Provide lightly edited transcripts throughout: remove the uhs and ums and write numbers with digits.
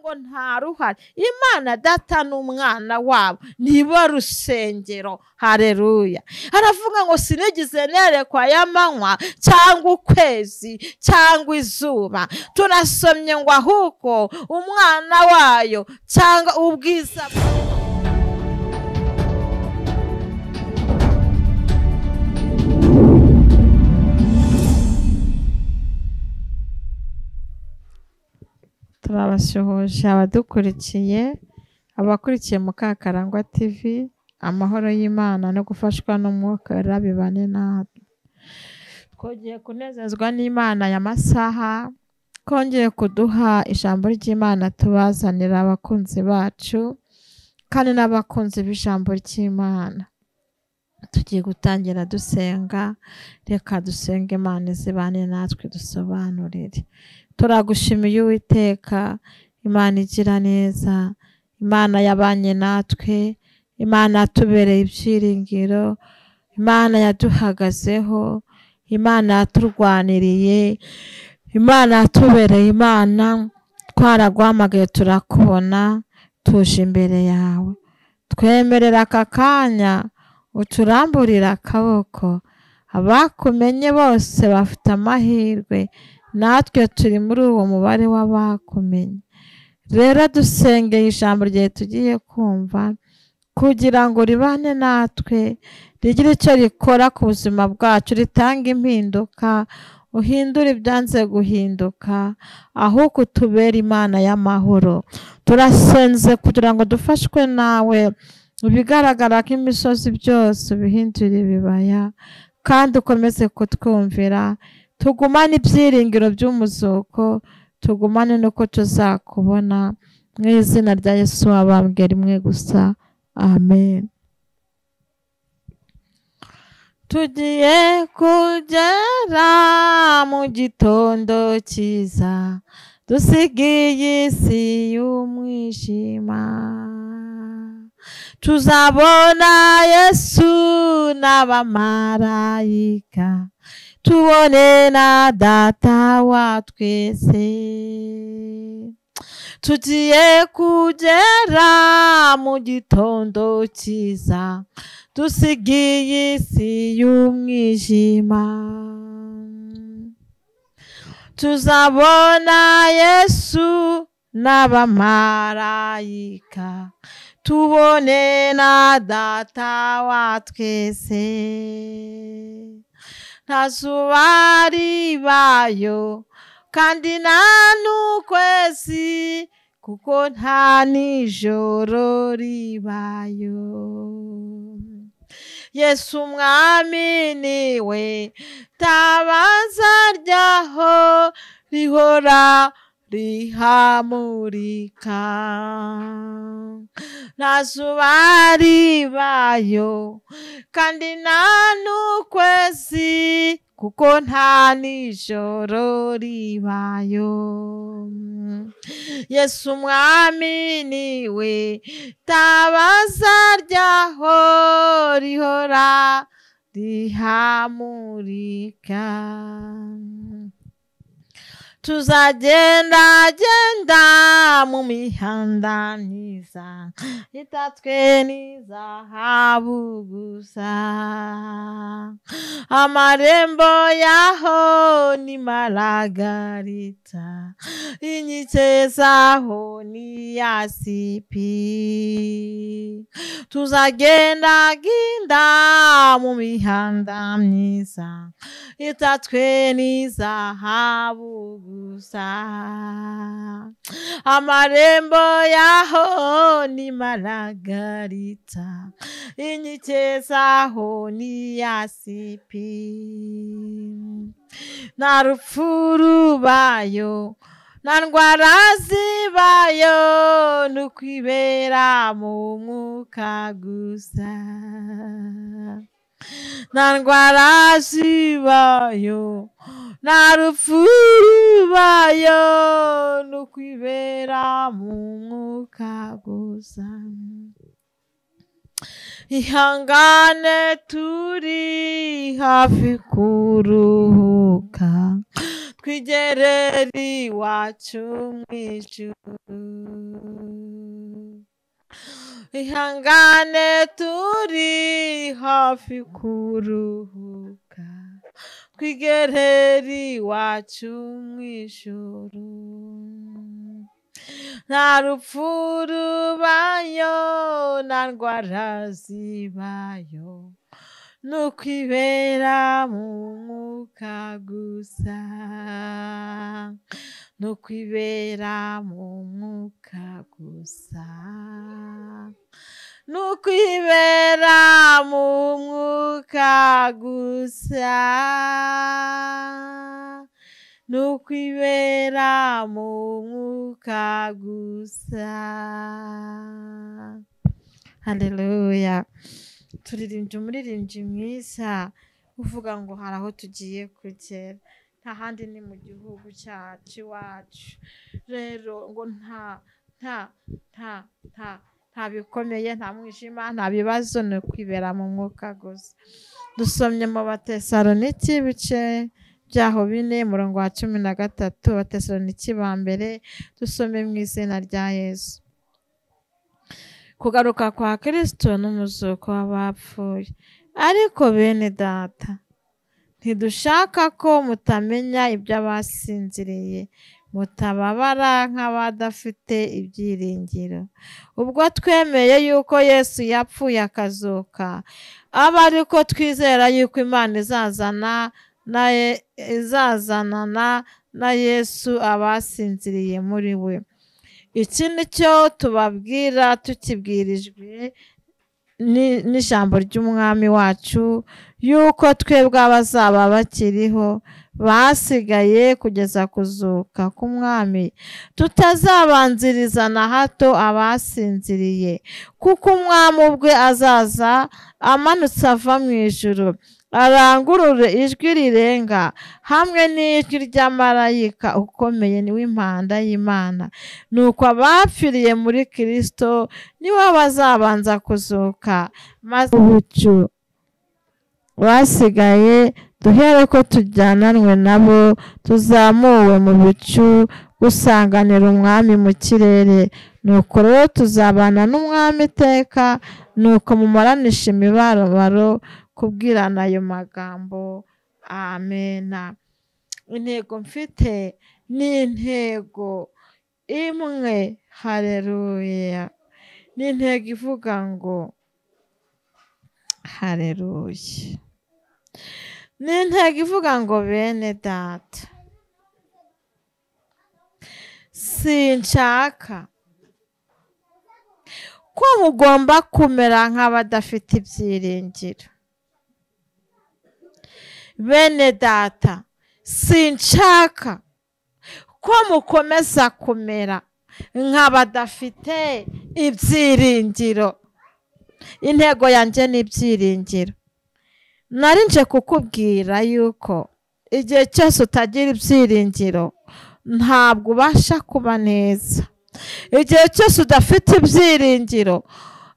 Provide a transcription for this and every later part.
ngo nta ruhare. Imana data n'umwana wabo nibo rusengero. Haleluya. Aravuga ngo sinigize nerekwa y'amanywa cyangwa ukwezi cyangwa izuba. Turasomye ngo ahubwo umwana wayo cyangwa ubwiza turabashohoje abadukurikiye, abakurikiye Mukakarangwa TV. Amahoro y'Imana no gufashwa n'Umwuka bibane natwe. Twongeye kunezezwa n'Imana ya masaha, kongeye kuduha ijambo ry'Imana tubazanira abakunzi bacu kandi n'abakunzi b'ijambo ry'Imana. Tugiye gutangira dusenga. Reka dusenge Imana izibane natwe dusobanurire. Turagushimiye Uwiteka, Imana igira neza, Imana yabanye natwe, Imana yatubereye ibyiringiro, Imana yaduhagazeho, Imana yaturwaniriye, Imana yatubereye Imana. Twaraguhamagaye turakubona, tuje imbere yawe. Twemerera aka kanya uturamburira akaboko. Abakumenye bose bafite amahirwe, natwe turi muri uwo mubare w'abakumenye. Rero dusengeye ijambo ryawe tugiye kumva, kugira ngo ribane natwe, rigire icyo rikora ku buzima bwacu, ritanga impinduka, uhindure ibyanze guhinduka, ahubwo utubere Imana y'amahoro. Turasenze kugira ngo dufashwe nawe, ibigaragara ko imisozi byose ubihindure ibibaya, kandi ukomeze kutwumvira. Tugumane ibyiringiro by'umuzuko, tugumane nuko tuzakubona. Mu izina rya Yesu wabambwe rimwe gusa, amen. Tugiye kugera mu gitondo cyiza, dusigiye isi y'umwijima. Tuzabona Yesu n'abamarayika, tubone na data wa twese. Tugiye kugera mu gitondo cyiza, dusigiye isi y'umwijima. Tuzabona Yesu n'abamarayika, tubone na data wa twese. Nta zuba ribayo kandi nta n'ukwezi, kuko nta nijoro ribayo. Yesu umwami niwe tabaza ryaho rihora rihamurika. Nta zuba ribayo kandi nta n'ukwezi, kuko nta nijoro ribayo. Yesu umwami niwe tabaza ryaho rihora rihamurika. Tuzagenda mu mihanda myiza, itatswe n'izahabu gusa. Amarembo yaho ni maragarita, inkike zaho ni yasipi. Tuzagenda mu mihanda myiza, itatswe n'izahabu gusa. Amarembo yaho ni maragarita, inkike zaho ni yasipi. Nta rupfu rubayo, nta ndwara zibayo, n'ukwibera mu mwuka gusa. Nta ndwara zibayo, nta rupfu rubayo, n'ukwibera mu mwuka gusa. Ihangane turi hafi kuruhuka, twigerere iwacu mw'ijuru. Ihangane turi hafi kuruhuka, twigerere iwacu mw'ijuru. Nta rupfu rubayo, nta ndwara zibayo, nukwibera mu mwuka gusa, nukwibera mu mwuka gusa, nukwibera mu mwuka gusa, nukwibera mu mwuka gusa. Haleluya. Turirimbye umuririmbyi mwiza uvuga ngo hari aho tugiye kugera, nta handi ni mu gihugu cyacu iwacu. Rero ngo nta bikomeye, nta mwijima, nta bibazo, ni ukwibera mu mwuka gusa. Dusomye mu Batesaloniki ibice byaho 4 umurongo wa 13. Batesaloniki ba mbere, dusome mu izina rya Yesu. Kugaruka kwa Kristo n'umuzuko w'abapfuye. Ariko bene data, ntidushaka ko mutamenya iby'abasinziriye, mutababara nk'abadafite ibyiringiro. Ubwo twemeye yuko Yesu yapfuye akazuka, aba ariko twizera yuko Imana izazanana na Yesu abasinziriye muri we. Iki ni cyo tubabwira tukibwirijwe n'ijambo ry'umwami wacu, yuko twebwe abazaba bakiriho basigaye kugeza kuzuka k'umwami tutazabanziriza na hato abasinziriye. Kuko umwami ubwe azaza amanutse ava mu ijuru, arangurure ijwi rirenga hamwe n'ijwi ry'amarayika ukomeye w'impanda y'Imana. Nuko abapfiriye muri Kristo nibo bazabanza kuzuka, maze ubucu basigaye duhere ko tujyananwe nabo tuzamuwe mu bicu gusanganira umwami mu kirere. Nuko rero tuzabana n'umwami iteka, nuko mumaranisha imibabaro kubwirana ayo magambo. Amena. Intego mfite ni intego imwe. Haleluya. Ni intego ivuga ngo haleluya. Ni intego ivuga ngo bene data, sinshaka ko mugomba kumera nk'abadafite ibyiringiro. Bene data, sinshaka ko mukomeza kumera nk'abadafite ibyiringiro. Intego yanjye ni ibyiringiro. Narinje kukubwira yuko igihe cyose utagira ibyiringiro ntabwo ubasha kuba neza. Igihe cyose udafite ibyiringiro,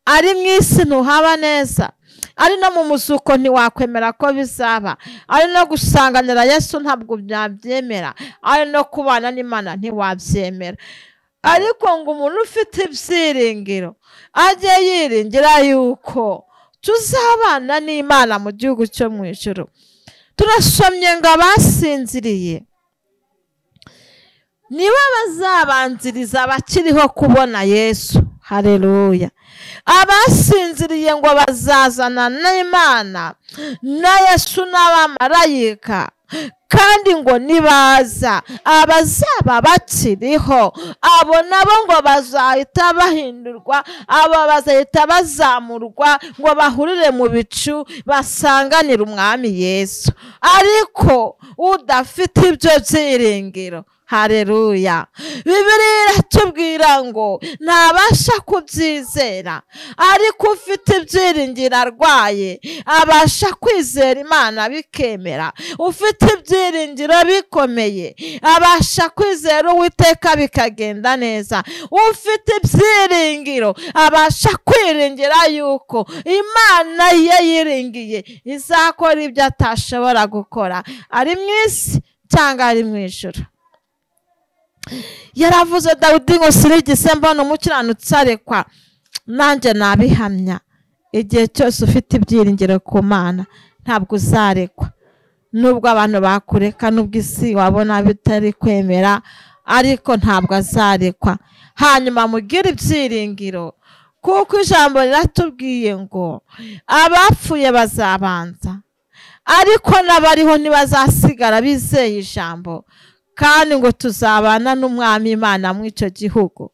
ari mu isi ntuhaba neza, ari no mu muzuko ntiwakwemera ko bizaba, ari no gusanganira Yesu ntabwo byabyemera, ari no kubana n'Imana ntiwabyemera. Ariko ngo umuntu ufite ibyiringiro ajye yiringira yuko tuzabana n'Imana mu gihugu cyo mu ijuru. Turasomye ngo abasinziriye nibo bazabanziriza abakiriho kubona Yesu. Haleluya. Abasinziriye ngo bazazana n'Imana na Yesu n'abamarayika, kandi ngo nibaza abazaba bakiriho, abo nabo ngo bazahita bahindurwa, abo bazahita bazamurwa ngo bahurire mu bicu basanganira umwami Yesu. Ariko udafite ibyo byiringiro, haleluya, Bibiliya iratubwira ngo ntabasha kubyizera. Ariko ufite ibyiringiro arwaye abasha kwizera Imana bikemera. Ufite ibyiringiro bikomeye abasha kwizera Uwiteka bikagenda neza. Ufite ibyiringiro abasha kwiringira yuko Imana ye yiringiye izakora ibyo atashobora gukora. Ari mu isi cyangwa ari mu ijuru. Yaravuze Dawidi ngo sinigeze mbona umukiranutsi arekwa. Nanjye nabihamya, igihe cyose ufite ibyiringiro ku Mana ntabwo uzarekwa. Nubwo abantu bakureka, nubwo isi wabona bitari kwemera, ariko ntabwo azarekwa. Hanyuma mugire ibyiringiro, kuko ijambo riratubwiye ngo abapfuye bazabanza, ariko n'abariho ntibazasigara bizeye ijambo, kandi ngo tuzabana n'Umwami Imana muri icyo gihugu.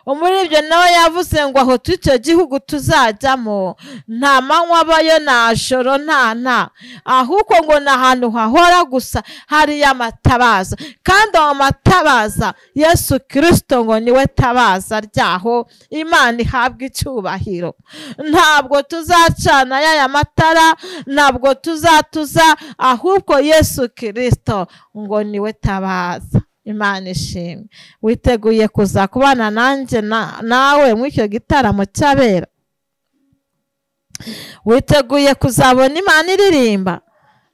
Muri ibyo nawe yavuze ngo aho icyo gihugu tuzajyamo nta manywa abayo, nta joro, nta ahubwo ngo ni ahantu hahora gusa hariyo amatabaza, kandi ayo matabaza Yesu Kristo ngo niwe tabaza ryaho. Imana ihabwa icyubahiro. Ntabwo tuzacana y'aya matara, ntabwo tuzatuza, ahubwo Yesu Kristo ngo niwe tabaza. Imana ishimwe. Witeguye kuza kubana nanjye nawe muri icyo gitaramo cy'abera? Witeguye kuzabona Imana iririmba?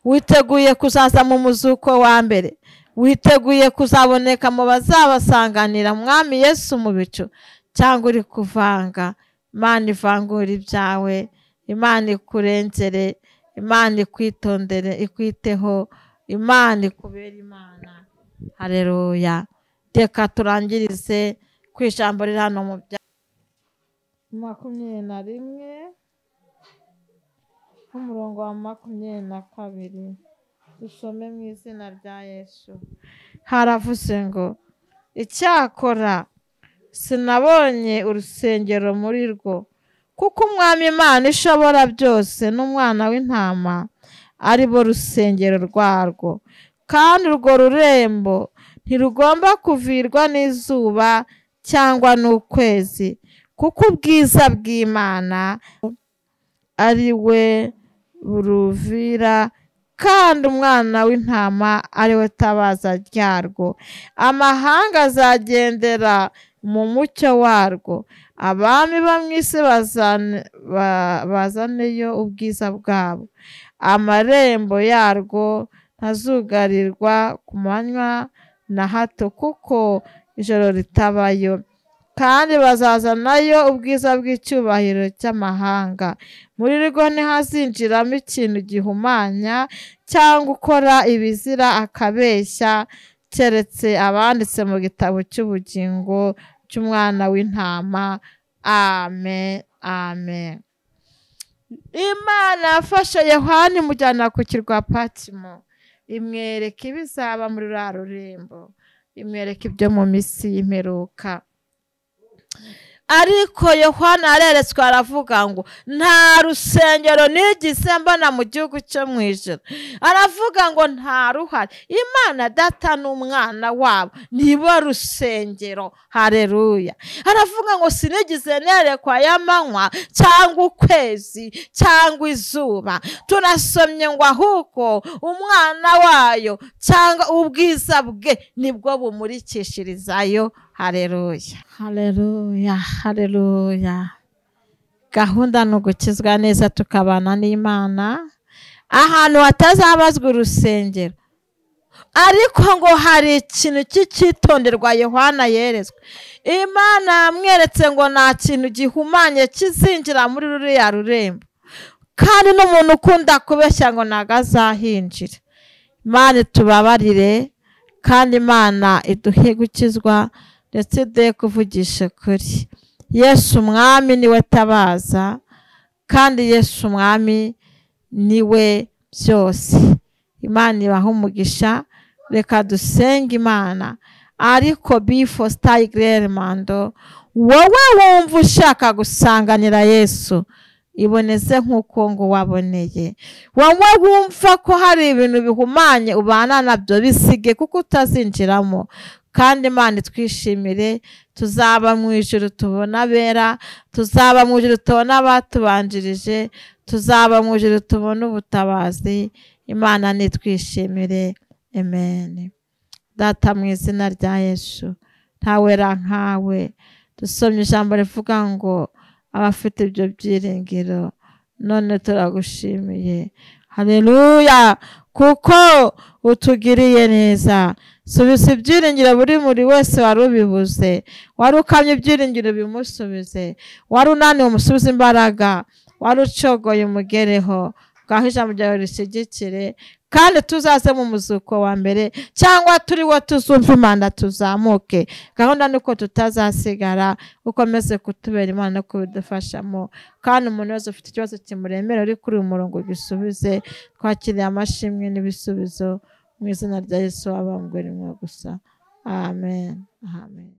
Witeguye kuzaza mu muzuko wa mbere? Witeguye kuzaboneka mu bazabasanganira Mwami Yesu mu bicu? Cyangwa uri kuvanga? Imana ivangura ibyawe, Imana ikurengere, Imana ikwitondere, ikwiteho, Imana ikubera Imana. Haleluya. Reka turangirize ku ijambo riri hano mu bya 21 umurongo wa 22. Dusome mu izina rya Yesu. Haravuze ngo icyakora sinabonye urusengero muri rwo, kuko Umwami Imana ishobora byose n'Umwana w'Intama ari bo rusengero rwarwo, kandi urwo rurembo ntirugomba kuvirwa n'izuba cyangwa n'ukwezi, kuko ubwiza bw'Imana ari we buruvira, kandi Umwana w'Intama ari we tabaza ryarwo. Amahanga azagendera mu mucyo warwo, abami bo mu isi bazaneyo ubwiza bwabo. Amarembo yarwo ntazugarirwa ku manywa na hato, kuko ijoro ritabayo, kandi bazazanayo ubwiza bw'icyubahiro cy'amahanga. Muri rwo ntihazinjiramo ikintu gihumanya cyangwa ukora ibizira akabeshya, keretse abanditse mu gitabo cy'ubugingo cy'Umwana w'Intama. Amen, amen. Imana yafashe Yohana imujyana ku kirwa Patimo, imwereka ibizaba muri ruriya rurembo, imwereka ibyo mu minsi y'imperuka. Ariko Yohana areretswe, aravuga ngo nta rusengero nigeze mbona mu gihugu cyo mu ijuru. Aravuga ngo nta ruhari. Imana Data n'Umwana wabo nibo rusengero. Haleluya. Aravuga ngo sinigeze nerekwa y'amanywa cyangwa ukwezi cyangwa izuba. Turasomye ngo ahubwo Umwana wayo cyangwa ubwiza bwe nibwo bumurikishirizayo. Haleluya, haleluya, haleluya. Gahunda ni ugukizwa neza tukabana n'Imana ahantu hatazabazwa urusengero. Ariko ngo hari ikintu cy'icyitonderwa Yohana yeretswe. Imana yamweretse ngo nta kintu gihumanye kizinjira muri ruriya rurembo, kandi n'umuntu ukunda kubeshya ngo ntago azahinjira. Imana itubabarire, kandi Imana iduhe gukizwa ndetse de kuvugisha kuri. Yesu Umwami niwe tabaza, kandi Yesu Umwami niwe byose. Imana ibaha umugisha. Reka dusenge Imana. Ariko before Style Mando, wowe wumva ushaka gusanganira Yesu, iboneze nk'uko ngo waboneye. Wowe wumva ko hari ibintu bihumanye ubana nabyo, bisige kuko utazinjiramo. Kandi Imana itwishimire, tuzaba mu ijuru tubona abera, tuzaba mu ijuru tubona abatubanjirije, tuzaba mu ijuru tubona ubutabazi. Imana nitwishimire. Amen. Data mu izina rya Yesu, ntawera nkawe. Dusomye ijambo rivuga ngo abafite ibyo byiringiro, none turagushimiye. Haleluya. kuko utugiriye neza. Subiza ibyiringiro buri wese wari ubibuze, wari ukamye ibyiringiro bimusubize, wari unaniwe umusubize imbaraga, wari ucogoye umugereho. Ngaho ijambo ryawe rishyigikire, kandi tuzaze mu muzuko wa mbere, cyangwa turi wo tuzumva imana tuzamuke. Gahunda ni uko tutazasigara, ukomeze kutubera Imana no kubidufashamo. Kandi umuntu wese ufite ikibazo kimuremera uri kuri uyu murongo gisubize. Twakiriye amashimwe n'ibisubizo mu izina rya Yesu wabambwe rimwe gusa. Amen. Amen.